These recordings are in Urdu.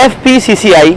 FPCCI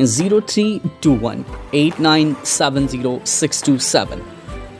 0321 8970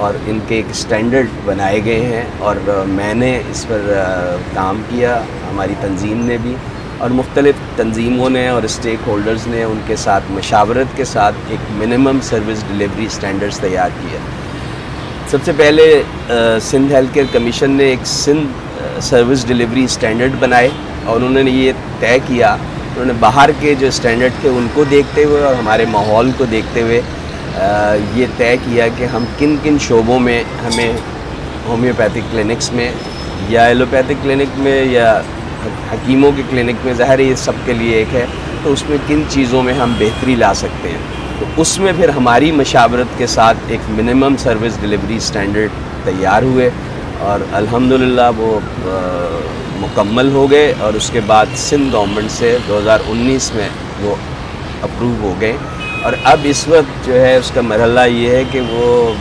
اور ان کے ایک اسٹینڈرڈ بنائے گئے ہیں, اور میں نے اس پر کام کیا, ہماری تنظیم نے بھی, اور مختلف تنظیموں نے اور اسٹیک ہولڈرز نے ان کے ساتھ مشاورت کے ساتھ ایک منیمم سروس ڈیلیوری اسٹینڈرڈز تیار کیا. سب سے پہلے سندھ ہیلتھ کیئر کمیشن نے ایک سندھ سروس ڈیلیوری اسٹینڈرڈ بنائے, اور انہوں نے یہ طے کیا, انہوں نے باہر کے جو اسٹینڈرڈ تھے ان کو دیکھتے ہوئے اور ہمارے ماحول کو دیکھتے ہوئے یہ طے کیا کہ ہم کن کن شعبوں میں ہمیں ہومیوپیتھک کلینکس میں یا ایلوپیتھک کلینک میں یا حکیموں کے کلینک میں, ظاہر ہے یہ سب کے لیے ایک ہے, تو اس میں کن چیزوں میں ہم بہتری لا سکتے ہیں. تو اس میں پھر ہماری مشاورت کے ساتھ ایک منیمم سروس ڈیلیوری اسٹینڈرڈ تیار ہوئے, اور الحمدللہ وہ مکمل ہو گئے, اور اس کے بعد سندھ گورنمنٹ سے 2019 میں وہ اپروو ہو گئے. اور اب اس وقت جو ہے اس کا مرحلہ یہ ہے کہ وہ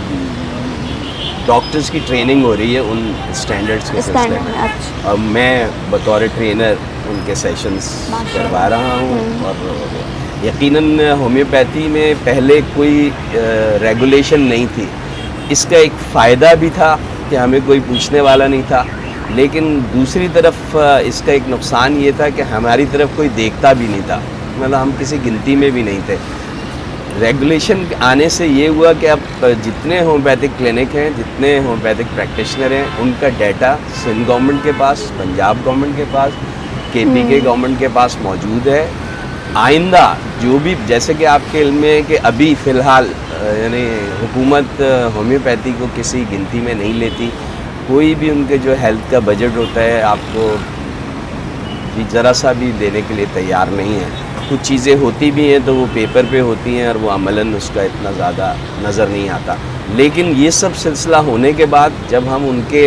ڈاکٹرز کی ٹریننگ ہو رہی ہے ان اسٹینڈرڈس کے سلسلے میں, اور میں بطور ٹرینر ان کے سیشنز کروا رہا ہوں. اور یقیناً ہومیوپیتھی میں پہلے کوئی ریگولیشن نہیں تھی, اس کا ایک فائدہ بھی تھا کہ ہمیں کوئی پوچھنے والا نہیں تھا, لیکن دوسری طرف اس کا ایک نقصان یہ تھا کہ ہماری طرف کوئی دیکھتا بھی نہیں تھا, مطلب ہم کسی گنتی میں بھی نہیں تھے. ریگولیشن آنے سے یہ ہوا کہ اب جتنے ہومیوپیتھک کلینک ہیں, جتنے ہومیوپیتھک پریکٹیشنر ہیں, ان کا ڈیٹا سندھ گورنمنٹ کے پاس, پنجاب گورنمنٹ کے پاس, کے پی کے گورنمنٹ کے پاس موجود ہے. آئندہ جو بھی, جیسے کہ آپ کے علم میں ہے کہ ابھی فی الحال یعنی حکومت ہومیوپیتھی کو کسی گنتی میں نہیں لیتی, کوئی بھی ان کے جو ہیلتھ کا بجٹ ہوتا ہے آپ کو ذرا سا بھی دینے کے لیے تیار نہیں ہے. کچھ چیزیں ہوتی بھی ہیں تو وہ پیپر پہ ہوتی ہیں اور وہ عملاً اس کا اتنا زیادہ نظر نہیں آتا. لیکن یہ سب سلسلہ ہونے کے بعد جب ہم ان کے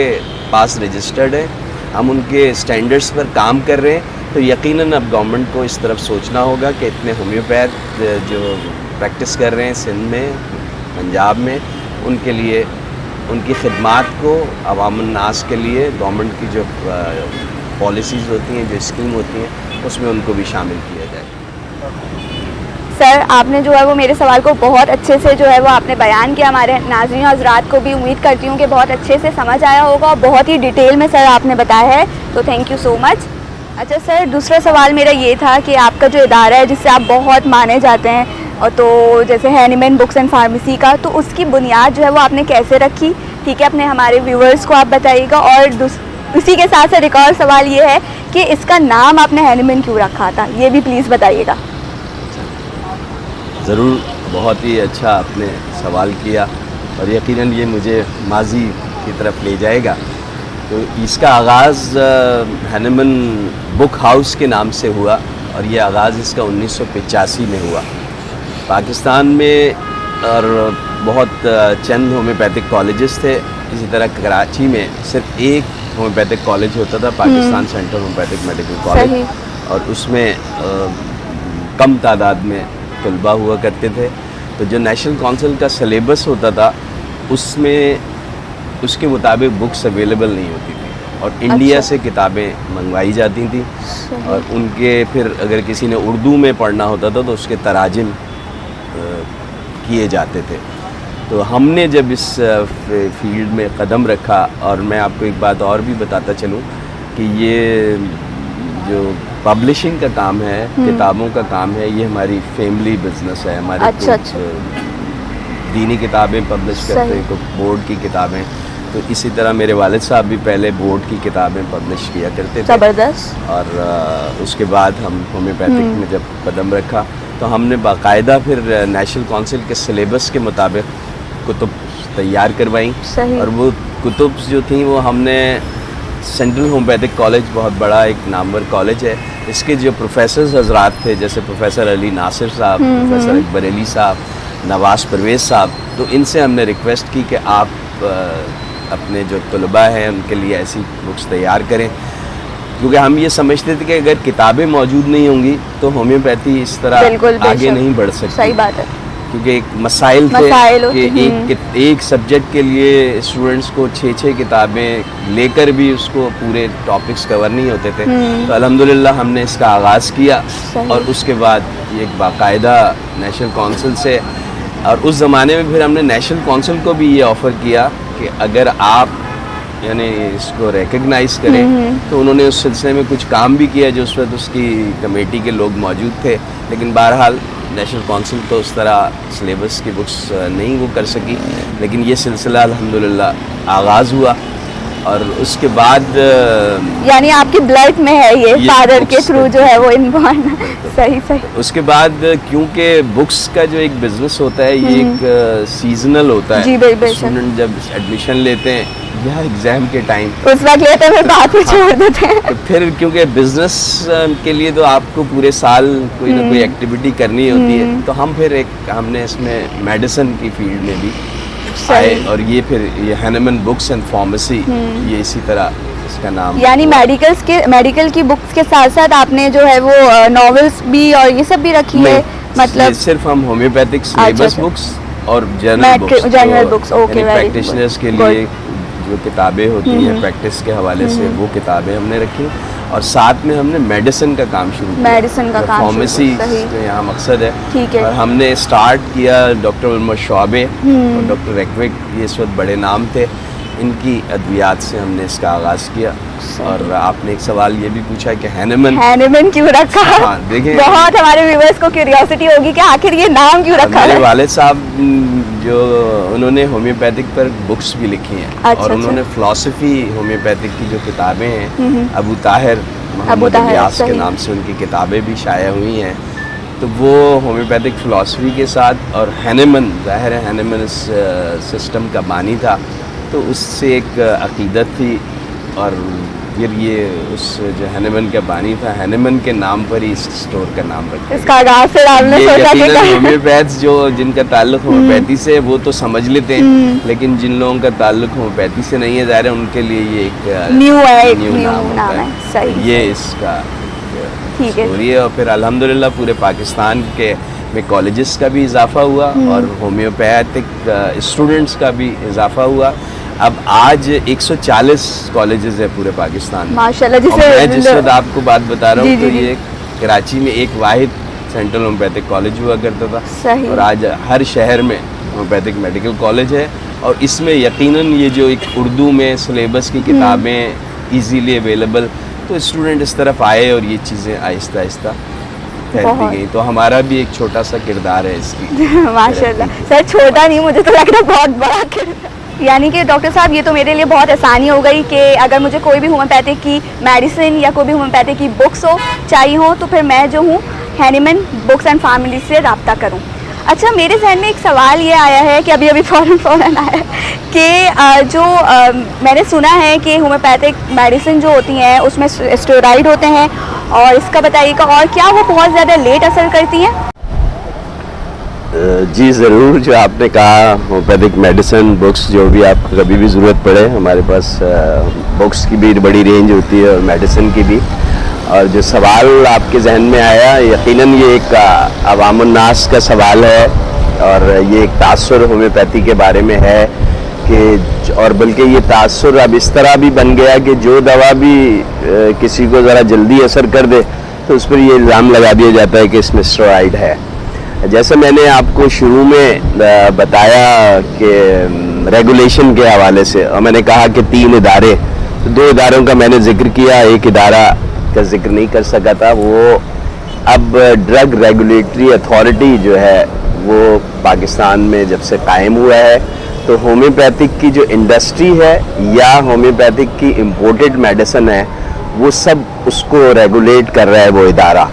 پاس رجسٹرڈ ہیں, ہم ان کے اسٹینڈرڈس پر کام کر رہے ہیں, تو یقیناً اب گورنمنٹ کو اس طرف سوچنا ہوگا کہ اتنے ہومیوپیتھ جو پریکٹس کر رہے ہیں سندھ میں, پنجاب میں, ان کے لیے ان کی خدمات کو عوام الناس کے لیے گورنمنٹ کی جو پالیسیز ہوتی ہیں, جو اسکیم ہوتی ہیں, اس میں ان کو بھی شامل کیا جائے. سر آپ نے جو ہے وہ میرے سوال کو بہت اچھے سے جو ہے وہ آپ نے بیان کیا. ہمارے ناظرین حضرات کو بھی امید کرتی ہوں کہ بہت اچھے سے سمجھ آیا ہوگا, اور بہت ہی ڈیٹیل میں سر آپ نے بتایا ہے, تو تھینک یو سو مچ. اچھا سر, دوسرا سوال میرا یہ تھا کہ آپ کا جو ادارہ ہے جس سے آپ بہت مانے جاتے ہیں, اور تو جیسے ہینیمن بکس اینڈ فارمیسی کا, تو اس کی بنیاد جو ہے وہ آپ نے کیسے رکھی, ٹھیک ہے, اپنے ہمارے ویورز کو آپ بتائیے گا. اور اسی کے ساتھ ساتھ ایک اور سوال یہ ہے کہ اس کا نام آپ نے ہینیمن کیوں رکھا تھا, یہ بھی پلیز بتائیے گا. ضرور, بہت ہی اچھا آپ نے سوال کیا, اور یقیناً یہ مجھے ماضی کی طرف لے جائے گا. تو اس کا آغاز ہینیمن بک ہاؤس کے نام سے ہوا, اور یہ آغاز اس کا 1985 میں ہوا. پاکستان میں اور بہت چند ہومیوپیتھک کالجز تھے, اسی طرح کراچی میں صرف ایک ہومیوپیتھک کالج ہوتا تھا, Pakistan central homeopathic medical college, اور اس میں کم تعداد میں طلبہ ہوا کرتے تھے. تو جو نیشنل کونسل کا سلیبس ہوتا تھا اس میں اس کے مطابق بکس اویلیبل نہیں ہوتی تھی, اور انڈیا سے کتابیں منگوائی جاتی تھیں, اور ان کے پھر اگر کسی نے اردو میں پڑھنا ہوتا تھا تو اس کے تراجم کیے جاتے تھے. تو ہم نے جب اس فیلڈ میں قدم رکھا, اور میں آپ کو ایک بات اور بھی بتاتا چلوں کہ یہ جو پبلشنگ کا کام ہے, کتابوں کا کام ہے, یہ ہماری فیملی بزنس ہے. ہمارے کچھ دینی کتابیں پبلش کرتے ہیں, کچھ بورڈ کی کتابیں, تو اسی طرح میرے والد صاحب بھی پہلے بورڈ کی کتابیں پبلش کیا کرتے تھے. زبردست. اور اس کے بعد ہم ہومیوپیتھک میں جب قدم رکھا تو ہم نے باقاعدہ پھر نیشنل کونسل کے سلیبس کے مطابق کتب تیار کروائیں, اور وہ کتب جو تھیں وہ ہم نے سینٹرل ہومیوپیتھک کالج, بہت بڑا ایک نامور کالج ہے, اس کے جو پروفیسرز حضرات تھے جیسے پروفیسر علی ناصر صاحب, پروفیسر اکبر علی صاحب, نواز پرویز صاحب, تو ان سے ہم نے ریکویسٹ کی کہ آپ اپنے جو طلباء ہیں ان کے لیے ایسی بکس تیار کریں, کیونکہ ہم یہ سمجھتے تھے کہ اگر کتابیں موجود نہیں ہوں گی تو ہومیوپیتھی اس طرح آگے نہیں بڑھ سکتی. صحیح بات ہے, کیونکہ ایک مسائل تھے کہ ایک سبجیکٹ کے لیے اسٹوڈنٹس کو 6 کتابیں لے کر بھی اس کو پورے ٹاپکس کور نہیں ہوتے تھے. تو الحمدللہ ہم نے اس کا آغاز کیا, اور اس کے بعد ایک باقاعدہ نیشنل کونسل سے اور اس زمانے میں پھر ہم نے نیشنل کونسل کو بھی یہ آفر کیا کہ اگر آپ یعنی اس کو ریکگنائز کریں، تو انہوں نے اس سلسلے میں کچھ کام بھی کیا جو اس وقت اس کی کمیٹی کے لوگ موجود تھے، لیکن بہرحال نیشنل کونسل تو اس طرح سلیبس کی بکس نہیں وہ کر سکی، لیکن یہ سلسلہ الحمدللہ آغاز ہوا. اور اس کے بعد یعنی آپ کے بلڈ میں ہے یہ فادر کے books تھرو جو ہے وہ انبورن. صحیح صحیح. اس کے بعد کیونکہ بکس کا جو ایک بزنس ہوتا ہے یہ ایک سیزنل ہوتا ہے. جی بالکل. اسٹوڈنٹ جب ایڈمیشن لیتے ہیں یا ایگزام کے ٹائم اس وقت لیتے ہیں پھر بات کو چھوڑ دیتے ہیں. تو پھر کیونکہ بزنس کے لیے تو آپ کو پورے سال کوئی نہ کوئی ایکٹیویٹی کرنی ہوتی ہے، تو ہم نے اس میں میڈیسن کی فیلڈ میں بھی آئے، اور یہ پھر یہ ہینیمن بکس اینڈ فارمیسی، یہ اسی طرح اس کا نام. یعنی میڈیکل کی بکس کے ساتھ ساتھ آپ نے جو ہے وہ ناولس بھی اور یہ سب بھی رکھی ہے؟ مطلب صرف ہم ہومیوپیتھک سلیبس بکس اور جنرل بکس پریکٹیشنرز کے لیے جو کتابیں ہوتی ہیں پریکٹس کے حوالے سے، وہ کتابیں ہم نے رکھی، اور ساتھ میں ہم نے میڈیسن کا کام شروع کیا. میڈیسن کا کام فارمیسی یہاں مقصد ہے. ٹھیک ہے. اور ہم نے اسٹارٹ کیا ڈاکٹر علمر شعبے اور ڈاکٹر ریکوک، یہ اس وقت بڑے نام تھے، ان کی ادویات سے ہم نے اس کا آغاز کیا. اور آپ نے ایک سوال یہ بھی پوچھا کہ ہینیمن کیوں رکھا؟ ہاں دیکھیں، بہت ہمارے ویورز کو کیوریوسٹی ہوگی کہ آخر یہ نام کیوں رکھا ہے. میرے والد صاحب جو انہوں نے ہومیوپیتھک پر بکس بھی لکھی ہیں، اور انہوں نے فلسفی ہومیوپیتھک کی جو کتابیں ہیں، ابو طاہر محمد الیاس کے نام سے ان کی کتابیں بھی شائع ہوئی ہیں. تو وہ ہومیوپیتھک فلسفی کے ساتھ، اور ہینیمن ظاہر ہے ہینیمن اس سسٹم کا بانی تھا، تو اس سے ایک عقیدت تھی. اور پھر یہ اس جو ہینیمن کا بانی تھا، ہینیمن کے نام پر ہی اس اسٹور کا نام رکھا. اس کا آغاز سے آپ نے سوچا کہ ہومیوپیتھس جو جن کا تعلق ہومیوپیتھی سے وہ تو سمجھ لیتے ہیں، لیکن جن لوگوں کا تعلق ہومیوپیتھی سے نہیں ہے، ظاہر ہے ان کے لیے یہ ایک نیو نام ہے. یہ اس کا اسٹوری ہے. اور پھر الحمدللہ پورے پاکستان کے میں کالجز کا بھی اضافہ ہوا، اور ہومیوپیتھک اسٹوڈنٹس کا بھی اضافہ ہوا. اب آج 140 کالجز ہیں پورے پاکستان میں ماشاءاللہ. میں جس وقت آپ کو بات بتا رہا ہوں تو یہ کراچی میں ایک واحد سینٹرل ہومیوپیتھک کالج ہوا کرتا تھا، اور آج ہر شہر میں ہومیوپیتھک میڈیکل کالج ہے. اور اس میں یقیناً یہ جو ایک اردو میں سلیبس کی کتابیں ایزیلی اویلیبل، تو اسٹوڈنٹ اس طرف آئے اور یہ چیزیں آہستہ آہستہ پھیلتی گئی. تو ہمارا بھی ایک چھوٹا سا کردار ہے اس کی. ماشاءاللہ. سر چھوٹا نہیں، مجھے تو لگ رہا ہے بہت بڑا کردار. یعنی کہ ڈاکٹر صاحب یہ تو میرے لیے بہت آسانی ہو گئی کہ اگر مجھے کوئی بھی ہومیوپیتھک کی میڈیسن یا کوئی بھی ہومیوپیتھک کی بکس چاہیے ہوں تو پھر میں جو ہوں ہینیمن بکس اینڈ فارمیسی سے رابطہ کروں. اچھا، میرے ذہن میں ایک سوال یہ آیا ہے کہ ابھی فوراً آیا کہ جو میں نے سنا ہے کہ ہومیوپیتھک میڈیسن جو ہوتی ہیں اس میں اسٹیرائڈ ہوتے ہیں، اور اس کا بتائیے گا، اور کیا وہ بہت زیادہ لیٹ اثر کرتی ہیں؟ جی ضرور. جو آپ نے کہا ہومیوپیتھک میڈیسن بکس، جو بھی آپ کو کبھی بھی ضرورت پڑے، ہمارے پاس بکس کی بھی بڑی رینج ہوتی ہے اور میڈیسن کی بھی. اور جو سوال آپ کے ذہن میں آیا، یقیناً یہ ایک عوام الناس کا سوال ہے، اور یہ ایک تاثر ہومیوپیتھی کے بارے میں ہے کہ، اور بلکہ یہ تاثر اب اس طرح بھی بن گیا کہ جو دوا بھی کسی کو ذرا جلدی اثر کر دے تو اس پر یہ الزام لگا دیا جاتا ہے کہ اس میں اسٹیرائڈ ہے. جیسے میں نے آپ کو شروع میں بتایا کہ ریگولیشن کے حوالے سے، اور میں نے کہا کہ 3 ادارے، 2 اداروں کا میں نے ذکر کیا، ایک ادارہ کا ذکر نہیں کر سکا تھا. وہ اب ڈرگ ریگولیٹری اتھارٹی جو ہے وہ پاکستان میں جب سے قائم ہوا ہے، تو ہومیوپیتھک کی جو انڈسٹری ہے یا ہومیوپیتھک کی امپورٹڈ میڈیسن ہے، وہ سب اس کو ریگولیٹ کر رہا ہے وہ ادارہ.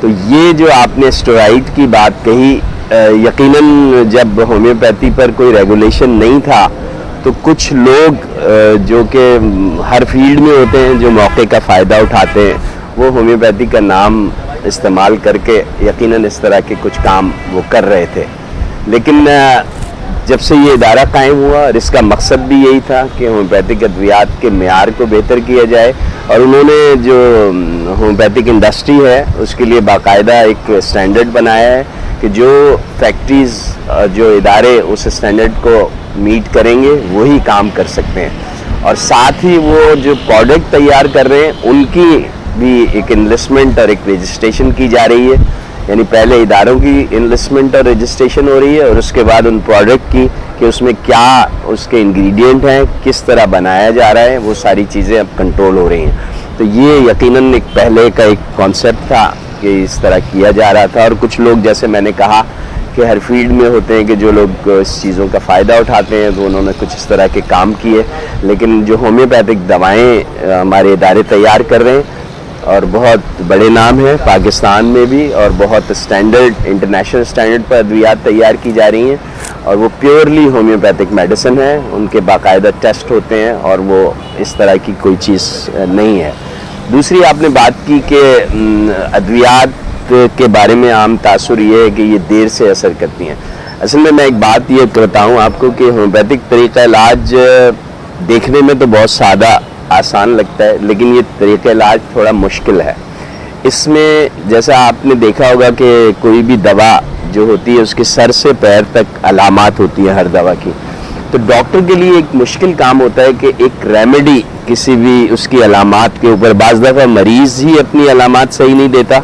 تو یہ جو آپ نے اسٹیرائڈ کی بات کہی، یقیناً جب ہومیوپیتھی پر کوئی ریگولیشن نہیں تھا تو کچھ لوگ جو کہ ہر فیلڈ میں ہوتے ہیں، جو موقع کا فائدہ اٹھاتے ہیں، وہ ہومیوپیتھی کا نام استعمال کر کے یقیناً اس طرح کے کچھ کام وہ کر رہے تھے. لیکن جب سے یہ ادارہ قائم ہوا، اور اس کا مقصد بھی یہی تھا کہ ہومیوپیتھک ادویات کے معیار کو بہتر کیا جائے، اور انہوں نے جو ہومیوپیتھک انڈسٹری ہے اس کے لیے باقاعدہ ایک اسٹینڈرڈ بنایا ہے کہ جو فیکٹریز، جو ادارے اس اسٹینڈرڈ کو میٹ کریں گے وہی کام کر سکتے ہیں. اور ساتھ ہی وہ جو پروڈکٹ تیار کر رہے ہیں ان کی بھی ایک انویسٹمنٹ اور ایک رجسٹریشن کی جا رہی ہے. یعنی پہلے اداروں کی انویسٹمنٹ اور رجسٹریشن ہو رہی ہے اور اس کے بعد ان پروڈکٹ کی کہ اس میں کیا اس کے انگریڈینٹ ہیں, کس طرح بنایا جا رہا ہے, وہ ساری چیزیں اب کنٹرول ہو رہی ہیں. تو یہ یقیناً ایک پہلے کا ایک کانسیپٹ تھا کہ اس طرح کیا جا رہا تھا, اور کچھ لوگ جیسے میں نے کہا کہ ہر فیلڈ میں ہوتے ہیں کہ جو لوگ اس چیزوں کا فائدہ اٹھاتے ہیں, تو انہوں نے کچھ اس طرح کے کام کیے. لیکن جو ہومیوپیتھک دوائیں ہمارے ادارے تیار کر رہے ہیں اور بہت بڑے نام ہیں پاکستان میں بھی, اور بہت اسٹینڈرڈ انٹرنیشنل اسٹینڈرڈ پر ادویات تیار کی جا رہی ہیں, اور وہ پیورلی ہومیوپیتھک میڈیسن ہے. ان کے باقاعدہ ٹیسٹ ہوتے ہیں اور وہ اس طرح کی کوئی چیز نہیں ہے. دوسری آپ نے بات کی کہ ادویات کے بارے میں عام تاثر یہ ہے کہ یہ دیر سے اثر کرتی ہیں. اصل میں ایک بات یہ بتاؤں آپ کو کہ ہومیوپیتھک طریقہ علاج دیکھنے میں تو بہت سادہ آسان لگتا ہے, لیکن یہ طریقہ علاج تھوڑا مشکل ہے. اس میں جیسا آپ نے دیکھا ہوگا کہ کوئی بھی دوا جو ہوتی ہے اس کے سر سے پیر تک علامات ہوتی ہیں ہر دوا کی. تو ڈاکٹر کے لیے ایک مشکل کام ہوتا ہے کہ ایک ریمیڈی کسی بھی اس کی علامات کے اوپر, بعض دفعہ مریض ہی اپنی علامات صحیح نہیں دیتا,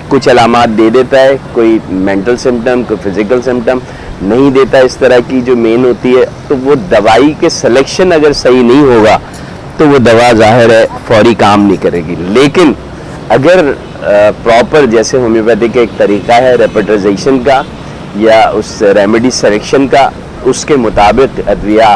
کچھ علامات دے دیتا ہے, کوئی مینٹل سمٹم کوئی فزیکل سمٹم نہیں دیتا اس طرح کی جو مین ہوتی ہے. تو وہ دوائی کے سلیکشن اگر صحیح نہیں ہوگا تو وہ دوا ظاہر ہے فوری کام نہیں کرے گی. لیکن اگر پراپر جیسے ہومیوپیتھی کا ایک طریقہ ہے ریپٹرائزیشن کا یا اس ریمیڈی سلیکشن کا, اس کے مطابق ادویہ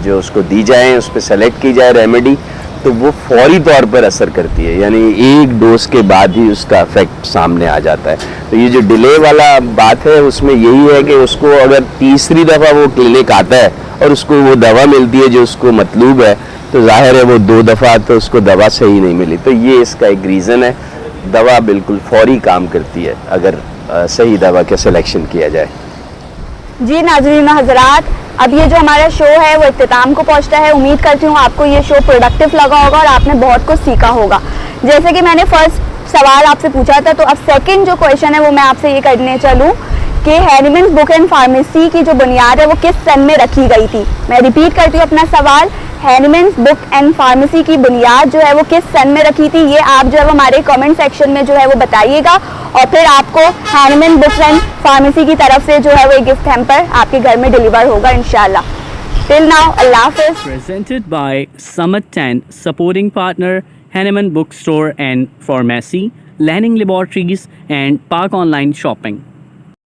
جو اس کو دی جائیں, اس پہ سلیکٹ کی جائے ریمیڈی, تو وہ فوری طور پر اثر کرتی ہے. یعنی ایک ڈوز کے بعد ہی اس کا افیکٹ سامنے آ جاتا ہے. تو یہ جو ڈیلے والا بات ہے اس میں یہی ہے کہ اس کو اگر تیسری دفعہ وہ کلینک آتا ہے اور اس کو وہ دوا ملتی ہے جو اس کو مطلوب ہے, تو ظاہر ہے وہ 2 دفعہ تو اس کو دوا صحیح نہیں ملی. تو یہ اس کا ایک ریزن ہے. دوا بالکل فوری کام کرتی ہے اگر صحیح دوا کا سلیکشن کیا جائے. جی ناظرین حضرات, اب یہ جو ہمارا شو ہے وہ اختتام کو پہنچتا ہے. امید کرتی ہوں آپ کو یہ شو پروڈکٹیو لگا ہوگا اور آپ نے بہت کچھ سیکھا ہوگا. جیسے کہ میں نے فرسٹ سوال آپ سے پوچھا تھا, تو اب سیکنڈ جو کویشچن ہے وہ میں آپ سے یہ کرنے چلوں کہ ہینیمنز بک اینڈ فارمیسی کی جو بنیاد ہے وہ کس سن میں رکھی گئی تھی. میں ریپیٹ کرتی ہوں اپنا سوال, ہینیمنز بک اینڈ فارمیسی کی بنیاد جو ہے وہ کس سن میں رکھی تھی. یہ آپ جو ہے وہ ہمارے کامنٹ سیکشن میں جو ہے وہ بتائیے گا, اور پھر آپ کو ہینیمن بکس اینڈ فارمیسی کی طرف سے جو ہے وہ ایک گفٹ ہیمپر آپ کے گھر میں ڈیلیور ہوگا انشاءاللہ. ٹل ناؤ, اللہ حافظ. Presented by Summit 10, supporting partner Hanneman Bookstore and Pharmacy, Lanning Laboratories and Park Online Shopping.